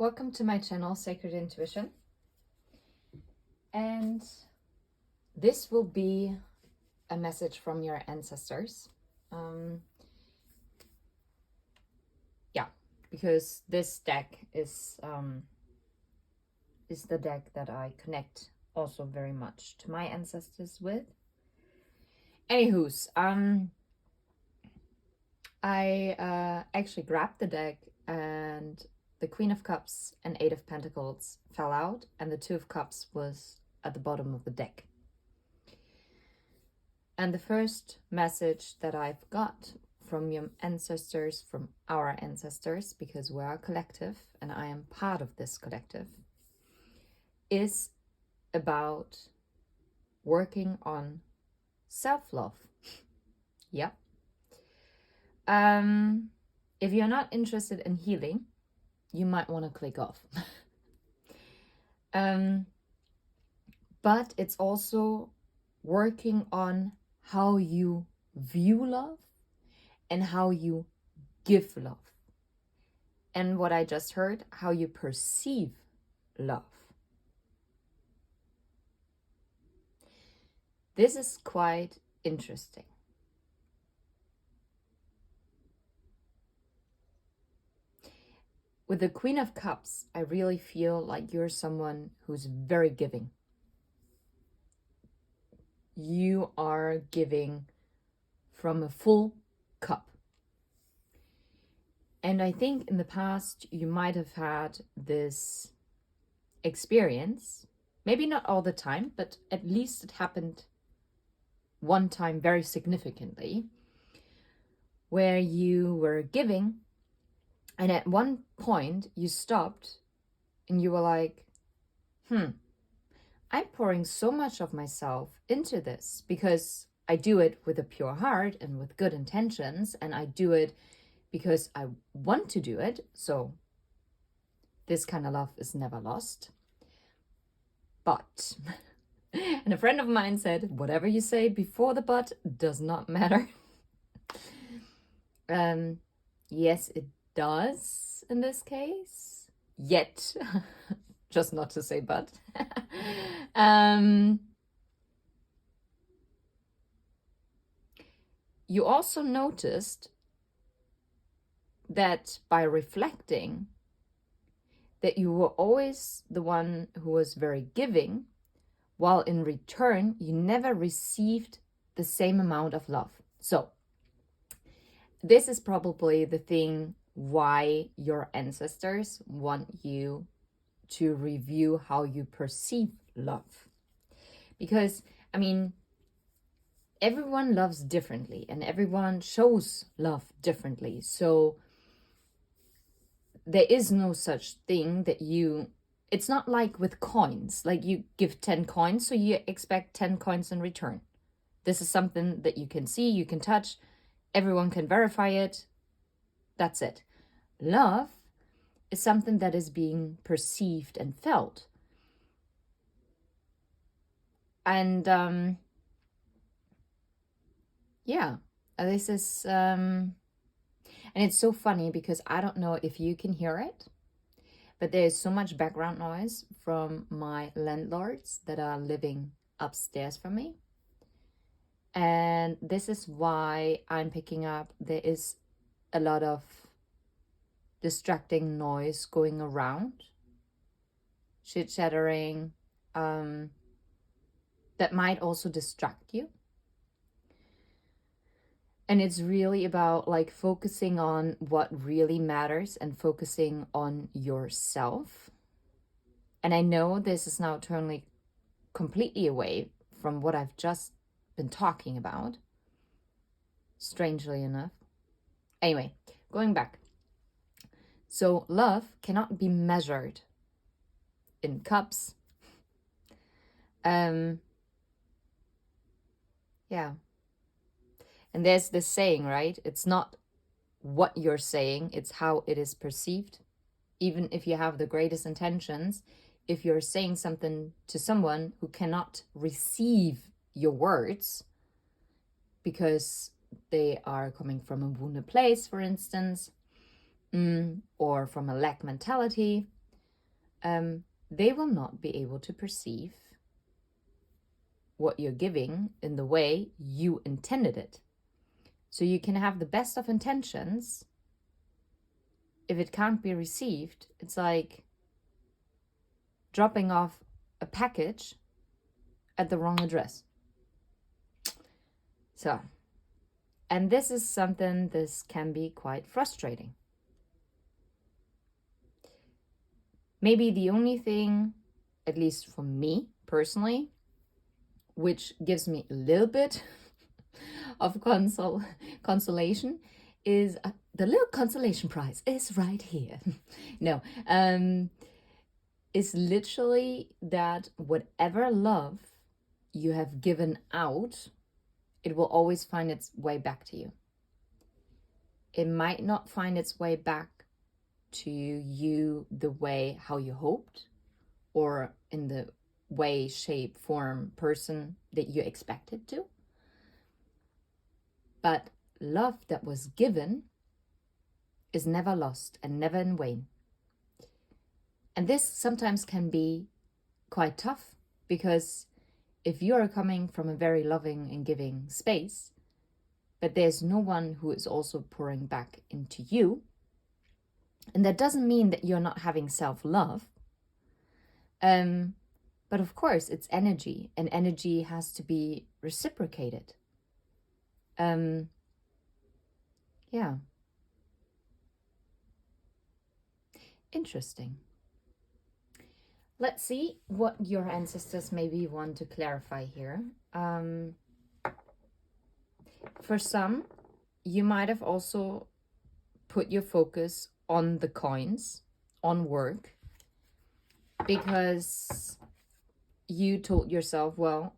Welcome to my channel, Sacred Intuition. And this will be a message from your ancestors. Because this deck is the deck that I connect also very much to my ancestors with. Anywho's, I actually grabbed the deck and the Queen of Cups and Eight of Pentacles fell out, and the Two of Cups was at the bottom of the deck. And the first message that I've got from your ancestors, from our ancestors, because we are a collective and I am part of this collective, is about working on self-love. Yep. If you're not interested in healing, you might want to click off. But it's also working on how you view love and how you give love. And what I just heard, how you perceive love. This is quite interesting. With the Queen of Cups, I really feel like you're someone who's very giving. You are giving from a full cup. And I think in the past, you might have had this experience, maybe not all the time, but at least it happened one time very significantly, where you were giving. And at one point you stopped and you were like, I'm pouring so much of myself into this because I do it with a pure heart and with good intentions, and I do it because I want to do it. So this kind of love is never lost. But, and a friend of mine said, whatever you say before the but does not matter. Yes, it does in this case, yet, just not to say but. You also noticed that by reflecting that you were always the one who was very giving, while in return you never received the same amount of love. So this is probably the thing why your ancestors want you to review how you perceive love. Because, I mean, everyone loves differently and everyone shows love differently. So there is no such thing that it's not like with coins, like you give 10 coins, so you expect 10 coins in return. This is something that you can see, you can touch, everyone can verify it. That's it. Love is something that is being perceived and felt. And this is, and it's so funny because I don't know if you can hear it, but there is so much background noise from my landlords that are living upstairs from me. And this is why I'm picking up, there is a lot of distracting noise going around, chit-chattering, that might also distract you. And it's really about like focusing on what really matters and focusing on yourself. And I know this is now turning completely away from what I've just been talking about, strangely enough. Anyway, going back. So love cannot be measured in cups. And there's this saying, right? It's not what you're saying, it's how it is perceived. Even if you have the greatest intentions, if you're saying something to someone who cannot receive your words because they are coming from a wounded place, for instance, or from a lack mentality, they will not be able to perceive what you're giving in the way you intended it. So you can have the best of intentions. If it can't be received, it's like dropping off a package at the wrong address. So, and this is something, this can be quite frustrating. Maybe the only thing, at least for me personally, which gives me a little bit of consolation is the little consolation prize is right here. No, is literally that whatever love you have given out, it will always find its way back to you. It might not find its way back to you the way how you hoped, or in the way, shape, form, person that you expected to. But love that was given is never lost and never in vain. And this sometimes can be quite tough, because if you are coming from a very loving and giving space, but there's no one who is also pouring back into you, and that doesn't mean that you're not having self-love, but of course it's energy, and energy has to be reciprocated. Yeah. Interesting. Let's see what your ancestors maybe want to clarify here. For some, you might have also put your focus on the coins, on work, because you told yourself, well,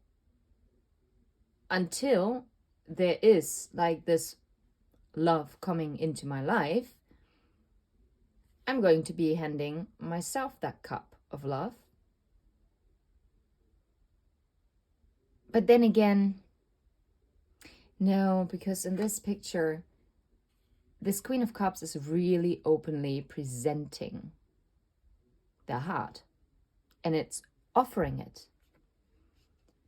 until there is like this love coming into my life, I'm going to be handing myself that cup of love. But then again, no, because in this picture, this Queen of Cups is really openly presenting the heart, and it's offering it.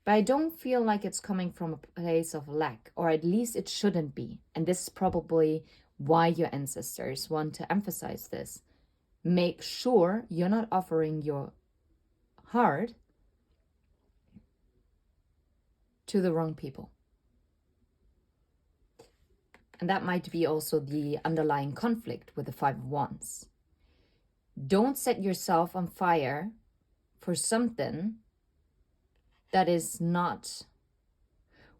But I don't feel like it's coming from a place of lack, or at least it shouldn't be. And this is probably why your ancestors want to emphasize this. Make sure you're not offering your heart to the wrong people. And that might be also the underlying conflict with the Five of Wands. Don't set yourself on fire for something that is not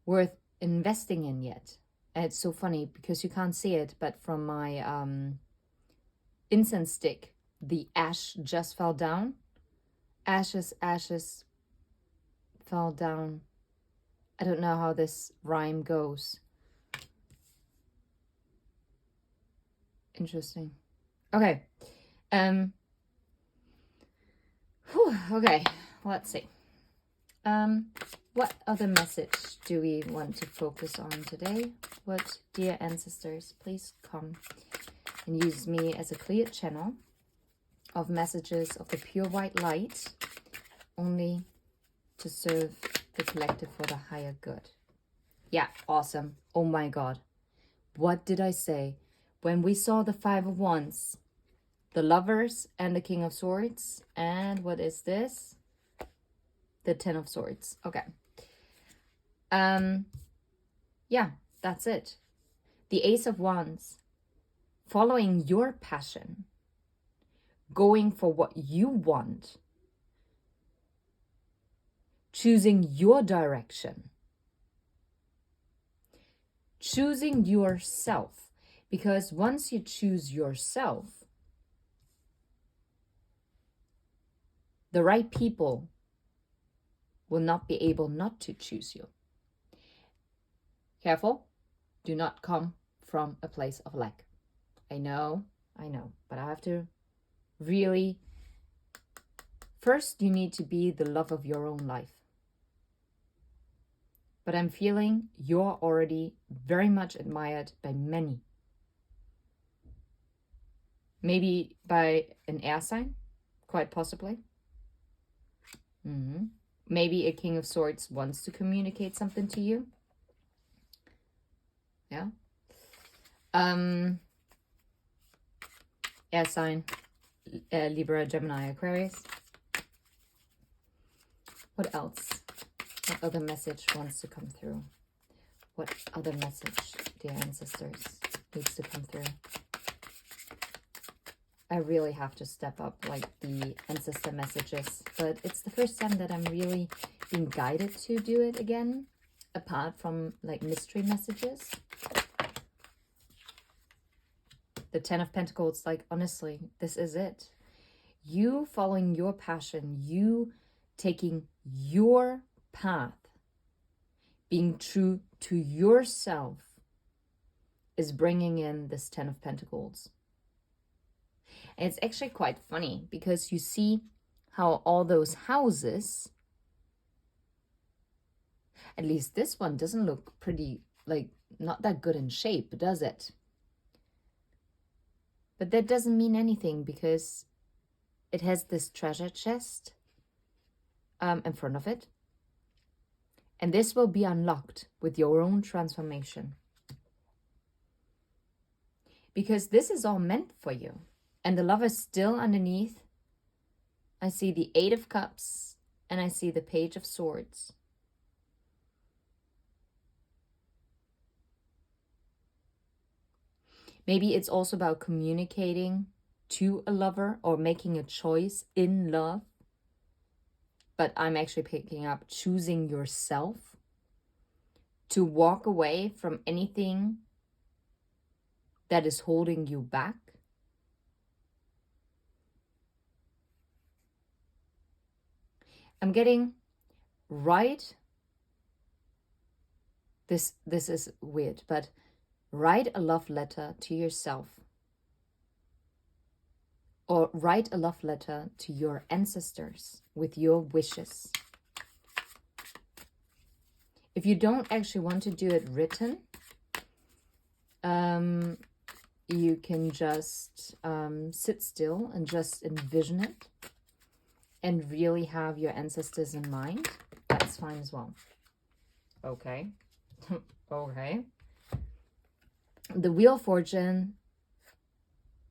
worth investing in yet. And it's so funny because you can't see it, but from my incense stick, the ash just fell down. Ashes fell down. I don't know how this rhyme goes. Interesting. Okay. Okay, let's see. What other message do we want to focus on today? What, dear ancestors, please come and use me as a clear channel of messages of the pure white light, only to serve the collective for the higher good. Yeah, awesome. Oh my God. What did I say? When we saw the Five of Wands, the Lovers and the King of Swords, and what is this? The Ten of Swords. Okay. Yeah, that's it. The Ace of Wands. Following your passion. Going for what you want. Choosing your direction. Choosing yourself. Because once you choose yourself, the right people will not be able not to choose you. Careful, do not come from a place of lack. I know, but I have to really, first you need to be the love of your own life. But I'm feeling you're already very much admired by many. Maybe by an air sign, quite possibly. Maybe a King of Swords wants to communicate something to you. Yeah. Air sign, Libra, Gemini, Aquarius. What else? What other message wants to come through? What other message, dear ancestors, needs to come through? I really have to step up like the ancestor messages, but it's the first time that I'm really being guided to do it again, apart from like mystery messages. The Ten of Pentacles, like honestly, this is it. You following your passion, you taking your path, being true to yourself is bringing in this Ten of Pentacles. And it's actually quite funny because you see how all those houses, at least this one doesn't look pretty, like not that good in shape, does it? But that doesn't mean anything because it has this treasure chest in front of it. And this will be unlocked with your own transformation. Because this is all meant for you. And the Lover's still underneath. I see the Eight of Cups and I see the Page of Swords. Maybe it's also about communicating to a lover or making a choice in love. But I'm actually picking up choosing yourself to walk away from anything that is holding you back. I'm getting write. This is weird, but write a love letter to yourself. Or write a love letter to your ancestors with your wishes. If you don't actually want to do it written, you can just sit still and just envision it and really have your ancestors in mind. That's fine as well. Okay. Okay. The Wheel of Fortune,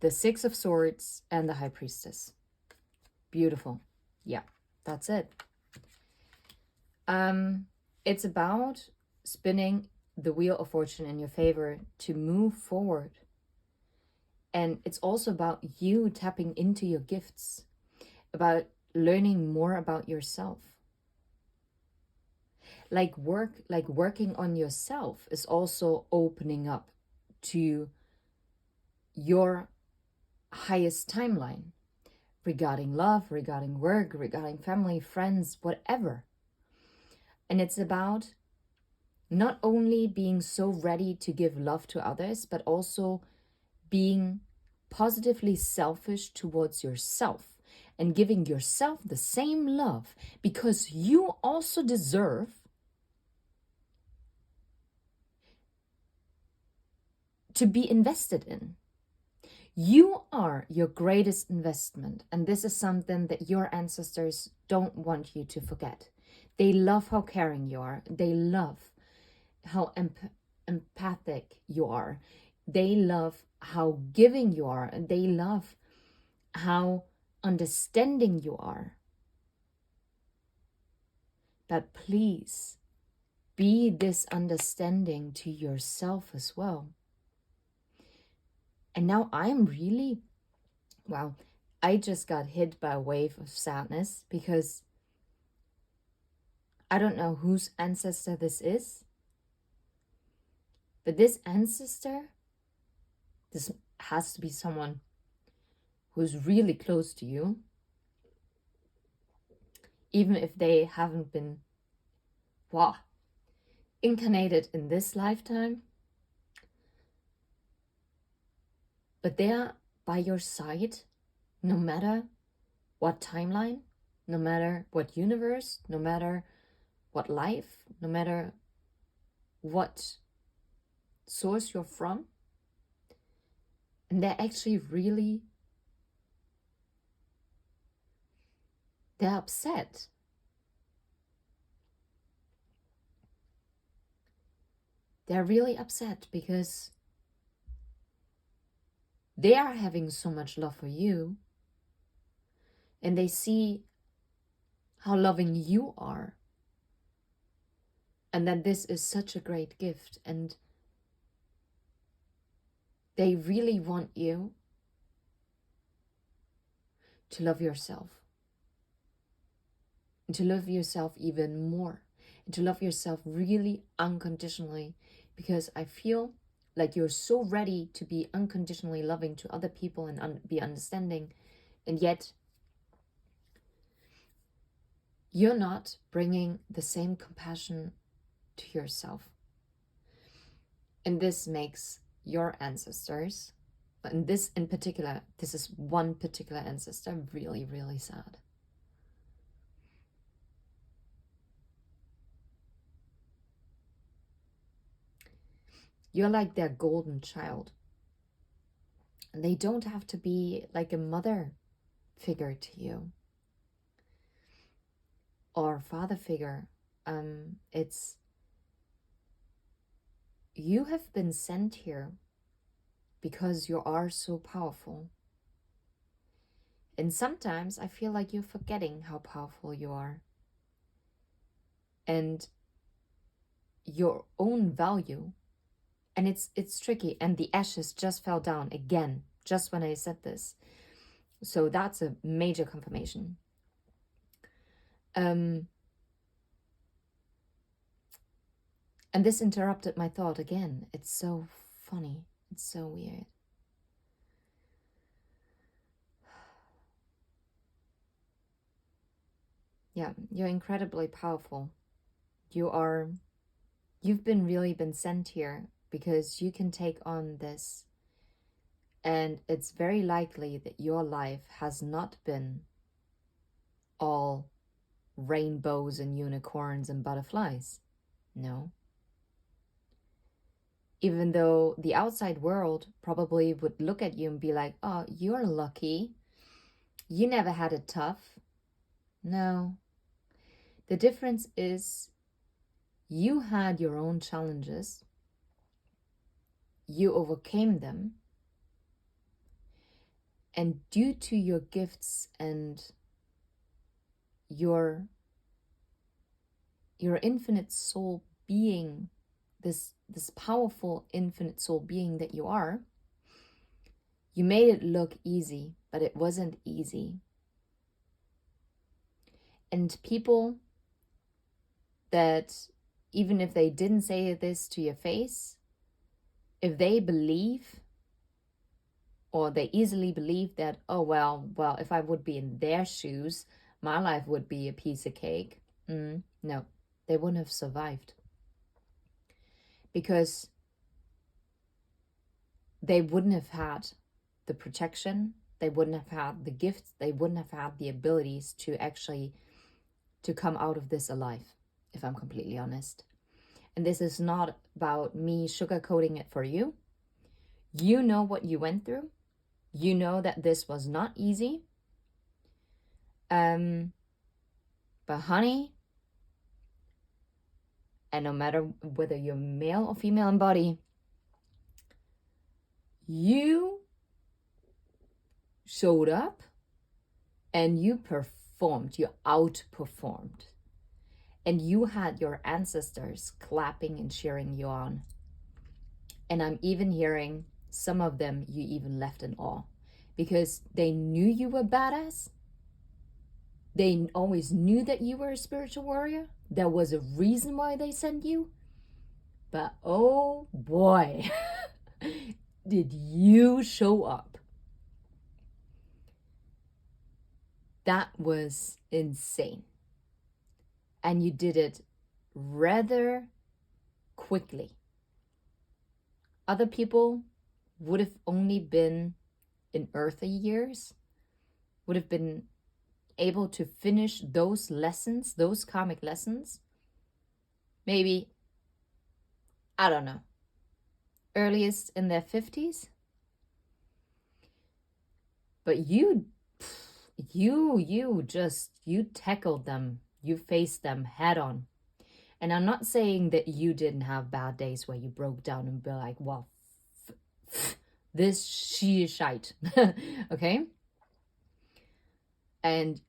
the Six of Swords, and the High Priestess. Beautiful. Yeah, that's it. It's about spinning the Wheel of Fortune in your favor to move forward. And it's also about you tapping into your gifts, about learning more about yourself. Like working on yourself is also opening up to your highest timeline regarding love, regarding work, regarding family, friends, whatever. And it's about not only being so ready to give love to others, but also being positively selfish towards yourself and giving yourself the same love because you also deserve to be invested in. You are your greatest investment, and this is something that your ancestors don't want you to forget. They love how caring you are. They love how empathic you are. They love how giving you are. And they love how understanding you are. But please be this understanding to yourself as well. And now I'm really, wow, I just got hit by a wave of sadness because I don't know whose ancestor this is. But this ancestor, this has to be someone who's really close to you. Even if they haven't been, wow, incarnated in this lifetime. But they are by your side, no matter what timeline, no matter what universe, no matter what life, no matter what source you're from. And they're actually really They're upset. They're really upset because they are having so much love for you, and they see how loving you are, and that this is such a great gift, and they really want you to love yourself, and to love yourself even more, and to love yourself really unconditionally, because I feel like you're so ready to be unconditionally loving to other people and be understanding, and yet you're not bringing the same compassion to yourself. And this makes your ancestors, and this in particular, this is one particular ancestor, really, really sad. You're like their golden child. And they don't have to be like a mother figure to you or father figure. It's you have been sent here because you are so powerful. And sometimes I feel like you're forgetting how powerful you are. And your own value. And it's tricky. And the ashes just fell down again, just when I said this. So that's a major confirmation. And this interrupted my thought again. It's so funny. It's so weird. Yeah, you're incredibly powerful. You've really been sent here because you can take on this. And it's very likely that your life has not been all rainbows and unicorns and butterflies. No. Even though the outside world probably would look at you and be like, oh, you're lucky. You never had it tough. No. The difference is you had your own challenges. You overcame them. And due to your gifts and your infinite soul being, this powerful infinite soul being that you are, you made it look easy, but it wasn't easy. And people that, even if they didn't say this to your face, if they believe, or they easily believe that, oh, well, if I would be in their shoes, my life would be a piece of cake. No, they wouldn't have survived. Because they wouldn't have had the protection, they wouldn't have had the gifts, they wouldn't have had the abilities to actually to come out of this alive, if I'm completely honest. And this is not about me sugarcoating it for you. You know what you went through. You know that this was not easy. But honey, and no matter whether you're male or female in body, you showed up and you performed, you outperformed. And you had your ancestors clapping and cheering you on. And I'm even hearing some of them you even left in awe because they knew you were badass. They always knew that you were a spiritual warrior. There was a reason why they sent you. But oh boy, did you show up. That was insane. And you did it rather quickly. Other people would have only been in earthly years, would have been able to finish those lessons, those karmic lessons, maybe, I don't know, earliest in their 50s. But you you tackled them. You faced them head on. And I'm not saying that you didn't have bad days where you broke down and be like, well, this she shite. Okay? And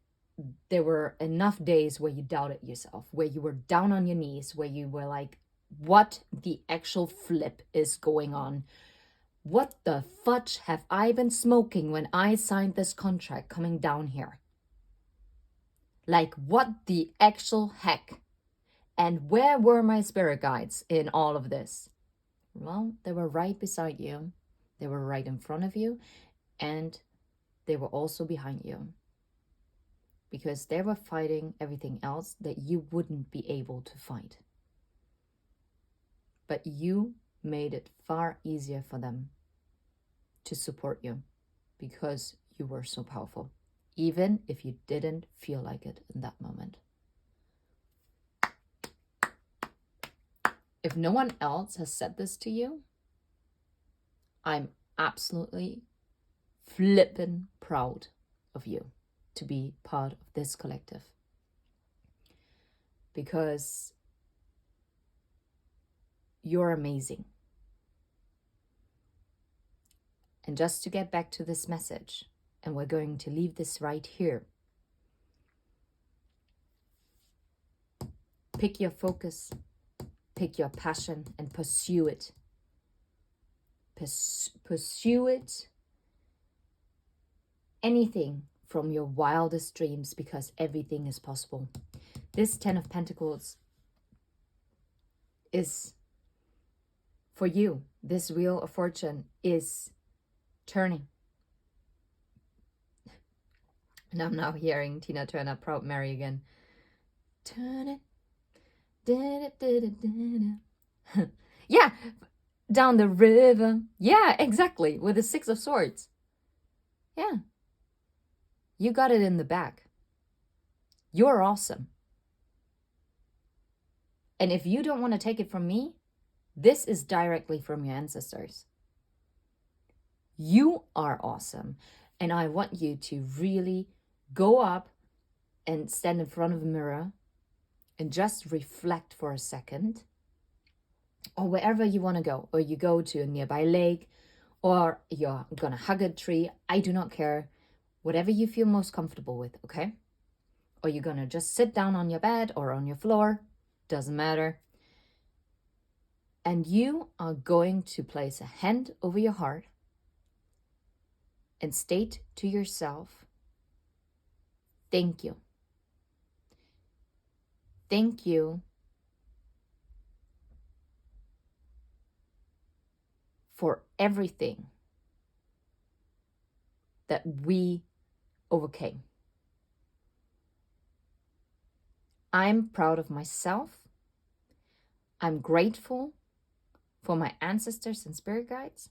there were enough days where you doubted yourself, where you were down on your knees, where you were like, what the actual flip is going on? What the fudge have I been smoking when I signed this contract coming down here? Like, what the actual heck? And where were my spirit guides in all of this? Well, they were right beside you. They were right in front of you. And they were also behind you. Because they were fighting everything else that you wouldn't be able to fight. But you made it far easier for them to support you because you were so powerful, even if you didn't feel like it in that moment. If no one else has said this to you, I'm absolutely flippin' proud of you to be part of this collective. Because you're amazing. And just to get back to this message, and we're going to leave this right here. Pick your focus, pick your passion, and pursue it. Pursue it. Anything from your wildest dreams, because everything is possible. This 10 of Pentacles is for you. This Wheel of Fortune is turning. And I'm now hearing Tina Turner, Proud Mary again. Turn it. Yeah, down the river. Yeah, exactly. With the 6 of Swords. Yeah. You got it in the bag. You're awesome. And if you don't want to take it from me, this is directly from your ancestors. You are awesome. And I want you to really go up and stand in front of a mirror and just reflect for a second, or wherever you want to go, or you go to a nearby lake, or you're gonna hug a tree. I do not care. Whatever you feel most comfortable with, okay? Or you're gonna just sit down on your bed or on your floor, doesn't matter. And you are going to place a hand over your heart and state to yourself, thank you. Thank you for everything that we overcame. I'm proud of myself. I'm grateful for my ancestors and spirit guides.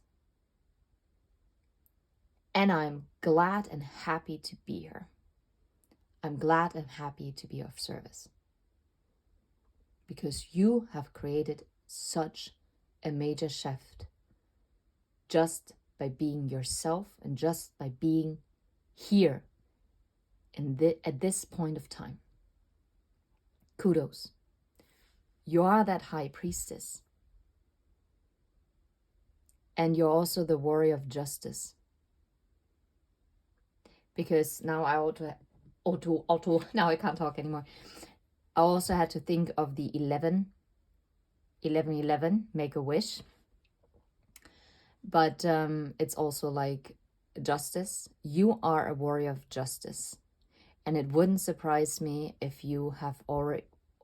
And I'm glad and happy to be here. I'm glad and happy to be of service. Because you have created such a major shift just by being yourself and just by being here at this point of time. Kudos. You are that high priestess. And you're also the warrior of justice. Because now now I can't talk anymore. I also had to think of the 11, make a wish. But it's also like justice. You are a warrior of justice. And it wouldn't surprise me if you have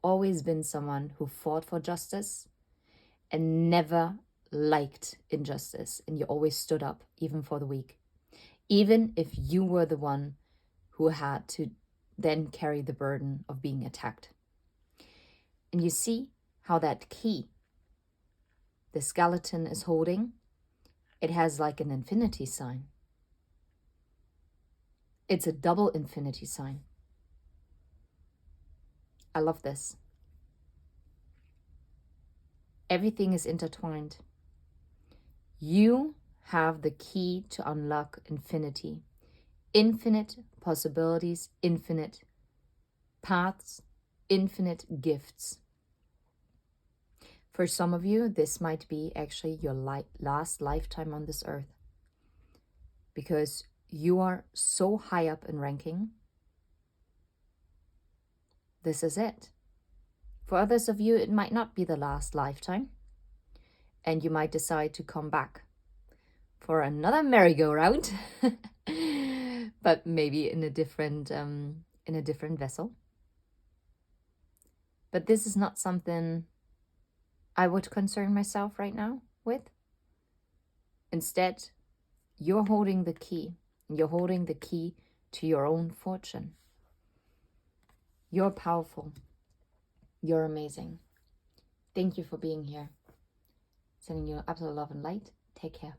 always been someone who fought for justice and never liked injustice. And you always stood up, even for the weak. Even if you were the one who had to then carry the burden of being attacked. And you see how that key the skeleton is holding, it has like an infinity sign. It's a double infinity sign. I love this. Everything is intertwined. You have the key to unlock infinity infinite possibilities, infinite paths, infinite gifts. For some of you, this might be actually your last lifetime on this earth, because you are so high up in ranking. This is it. For others of you, it might not be the last lifetime, and you might decide to come back for another merry-go-round, but maybe in a different vessel. But this is not something I would concern myself right now with. Instead, you're holding the key. You're holding the key to your own fortune. You're powerful. You're amazing. Thank you for being here. Sending you absolute love and light. Take care.